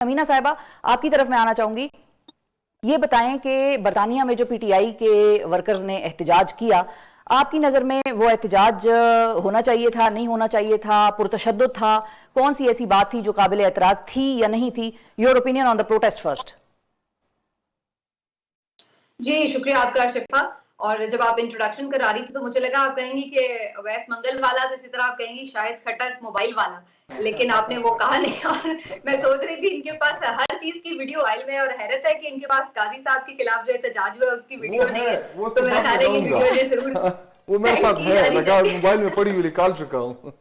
अमीना साहिबा, आपकी तरफ मैं आना चाहूंगी। ये बताएं कि बरतानिया में जो पीटीआई के वर्कर्स ने एहतजाज किया, आपकी नज़र में वो एहतजाज होना चाहिए था, नहीं होना चाहिए था, पुरतशद्दुद था? कौन सी ऐसी बात थी जो काबिल एतराज थी या नहीं थी? Your opinion on the protest first. जी शुक्रिया आपका शिफा। और जब आप इंट्रोडक्शन करा रही थी तो मुझे लगा आप कहेंगी कि अवैस मंगल वाला, तो इसी तरह आप कहेंगी शायद खटक मोबाइल वाला, लेकिन आपने वो कहा नहीं। और मैं सोच रही थी इनके पास हर चीज की वीडियो आयल में, और हैरत है कि इनके पास काजी साहब के खिलाफ जो एहतजाज हुआ उसकी वीडियो नहीं है। तो मेरा ख्याल है कि वीडियो जो जरूर वो मेरे साथ है, लगा मोबाइल में पड़ी हुई निकाल चुका हूँ।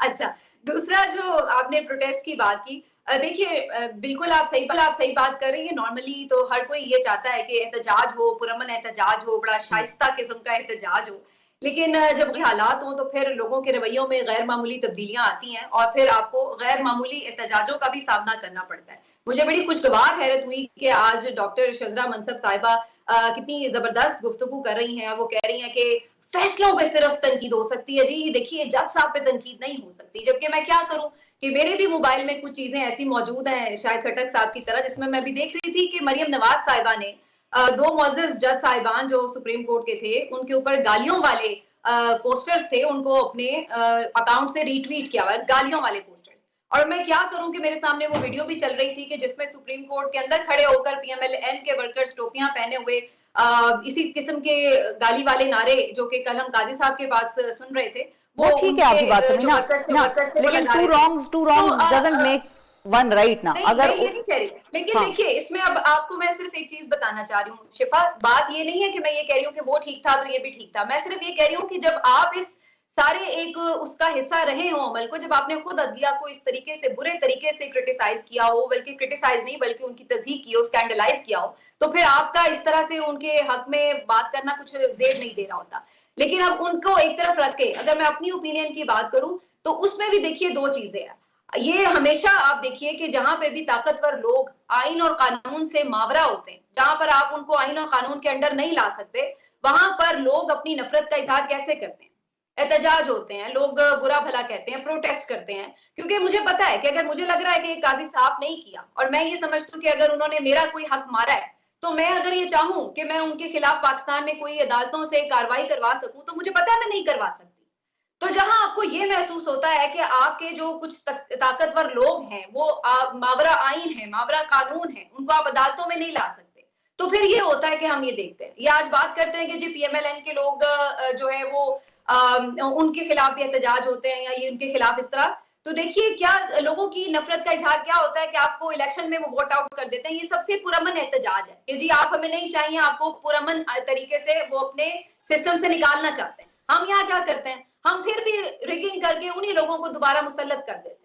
अच्छा, दूसरा जो आपने प्रोटेस्ट की बात की, देखिए बिल्कुल आप सही बात कर रही है। नॉर्मली तो हर कोई ये चाहता है कि एहतजाज हो, पुरअमन एहतजाज हो, बड़ा शाइस्ता किस्म का एहतजाज हो, लेकिन जब हालात हों तो फिर लोगों के रवैयों में गैर मामूली तब्दीलियां आती हैं और फिर आपको गैर मामूली एहतजाजों का भी सामना करना पड़ता है। मुझे बड़ी खुशगवार हैरत हुई कि आज डॉक्टर शजरा मनसब साहिबा कितनी जबरदस्त गुफ्तगू कर रही हैं। वो कह रही हैं कि फैसलों पे सिर्फ तनकीद हो सकती है। जी देखिए, जज साहब पे तनकीद नहीं हो सकती, जबकि मैं क्या करूं कि मेरे भी मोबाइल में कुछ चीजें ऐसी मौजूद हैं, शायद खटक साहब की तरह, जिसमें मैं भी देख रही थी कि मरियम नवाज साहिबा ने दो मुअज़्ज़ज़ जज साहिबान जो सुप्रीम कोर्ट के थे, उनके ऊपर गालियों वाले पोस्टर्स थे, उनको अपने अकाउंट से रीट्वीट किया हुआ है, गालियों वाले पोस्टर्स। और मैं क्या करूं कि मेरे सामने वो वीडियो भी चल रही थी कि जिसमें सुप्रीम कोर्ट के अंदर खड़े होकर पीएमएल-एन के वर्कर्स टोपियां पहने हुए इसी किस्म के गाली वाले नारे, जो कि कल हम काजी साहब के पास सुन रहे थे, वो ठीक है आपकी बात समीना, लेकिन two wrongs doesn't make one right ना। अगर मैं ये नहीं कह रही, लेकिन देखिए इसमें अब आपको मैं सिर्फ एक चीज बताना चाह रही हूँ शिफा, बात ये नहीं है कि मैं ये कह रही हूँ कि वो ठीक था तो ये भी ठीक था। मैं सिर्फ ये कह रही हूँ कि जब आप इस सारे एक उसका हिस्सा रहे हो अमल को, जब आपने खुद अदलिया को इस तरीके से बुरे तरीके से क्रिटिसाइज किया हो, बल्कि क्रिटिसाइज नहीं बल्कि उनकी तस्दीक की हो, स्कैंडलाइज किया हो, तो फिर आपका इस तरह से उनके हक में बात करना कुछ जेब नहीं दे रहा होता। लेकिन अब उनको एक तरफ रख के अगर मैं अपनी ओपिनियन की बात करूं तो उसमें भी देखिए दो चीजें हैं। ये हमेशा आप देखिए कि जहां पे भी ताकतवर लोग आइन और कानून से मावरा होते हैं, जहां पर आप उनको आइन और कानून के अंडर नहीं ला सकते, वहां पर लोग अपनी नफरत का इजहार कैसे करते हैं? एहतजाज होते हैं, लोग बुरा भला कहते हैं, प्रोटेस्ट करते हैं, क्योंकि मुझे पता है कि अगर मुझे लग रहा है कि काजी साहब नहीं किया और मैं ये समझती हूँ कि अगर उन्होंने मेरा कोई हक मारा है, तो मैं अगर ये चाहूं कि मैं उनके खिलाफ पाकिस्तान में कोई अदालतों से कार्रवाई करवा सकूं, तो मुझे पता है मैं नहीं करवा सकती। तो जहां आपको ये महसूस होता है कि आपके जो कुछ ताकतवर लोग हैं वो मावरा आइन है, मावरा कानून है, उनको आप अदालतों में नहीं ला सकते, तो फिर ये होता है कि हम ये देखते हैं, ये आज बात करते हैं कि जी पीएमएलएन के लोग जो है वो उनके खिलाफ भी एहतजाज होते हैं या ये उनके खिलाफ इस तरह। तो देखिए क्या लोगों की नफरत का इजहार क्या होता है कि आपको इलेक्शन में वो वोट आउट कर देते हैं। ये सबसे पुरअमन एहतजाज है कि जी आप हमें नहीं चाहिए, आपको पुरअमन तरीके से वो अपने सिस्टम से निकालना चाहते हैं। हम यहाँ क्या करते हैं, हम फिर भी रिगिंग करके उन्हीं लोगों को दोबारा मुसल्लत कर देते हैं।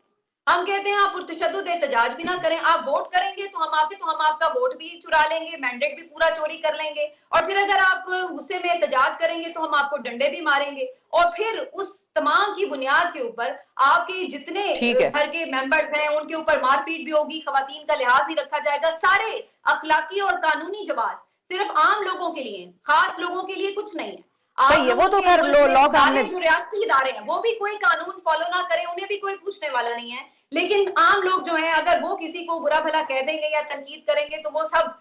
हम कहते हैं आप पुरतशद्दुद एहतजाज भी ना करें, आप वोट करेंगे तो हम आपका वोट भी चुरा लेंगे, मैंडेट भी पूरा चोरी कर लेंगे, और फिर अगर आप गुस्से में एहतजाज करेंगे तो हम आपको डंडे भी मारेंगे, और फिर उस तमाम की बुनियाद के ऊपर आपके जितने घर के मेंबर्स हैं उनके ऊपर मारपीट भी होगी, खवातीन का लिहाज नहीं रखा जाएगा। सारे अखलाकी और कानूनी जवाब सिर्फ आम लोगों के लिए, खास लोगों के लिए कुछ नहीं है। सही है, वो तो खैर लॉ कानून, जो रियासती इदारे हैं वो भी कोई कानून फॉलो ना करें, उन्हें भी कोई पूछने वाला नहीं है, लेकिन आम लोग जो हैं अगर वो किसी को बुरा भला कह देंगे या तनकीद करेंगे तो वो सब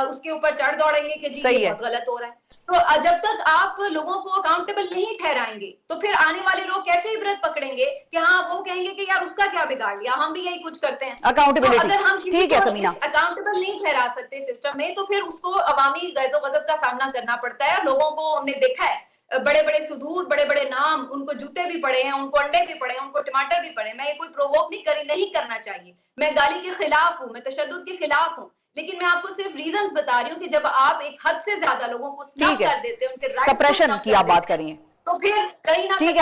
उसके ऊपर चढ़ दौड़ेंगे कि जी ये बहुत गलत हो रहा है। तो जब तक आप लोगों को अकाउंटेबल नहीं ठहराएंगे तो फिर आने वाले लोग कैसे इबरत पकड़ेंगे कि हाँ वो कहेंगे कि यार उसका क्या बिगाड़ लिया, हम भी यही कुछ करते हैं। अकाउंटेबिलिटी, तो अगर हम किसी को अकाउंटेबल नहीं ठहरा सकते सिस्टम में, तो फिर उसको अवामी गैज़ो गज़ब का सामना करना पड़ता है। लोगों को हमने देखा है, बड़े बड़े सुदूर, बड़े बड़े नाम, उनको जूते भी पड़े हैं, उनको अंडे भी पड़े हैं, उनको टमाटर भी पड़े। मैं ये कोई प्रोवोक नहीं करना चाहिए, मैं गाली के खिलाफ हूँ, मैं तशद्दुद के खिलाफ हूँ, लेकिन मैं आपको सिर्फ रीजंस बता रही हूँ कि जब आप एक हद से ज्यादा लोगों को स्टॉप कर देते हैं, उनके राइट्स सप्रेशन की आप बात कर रही हैं, तो फिर कहीं ना कहीं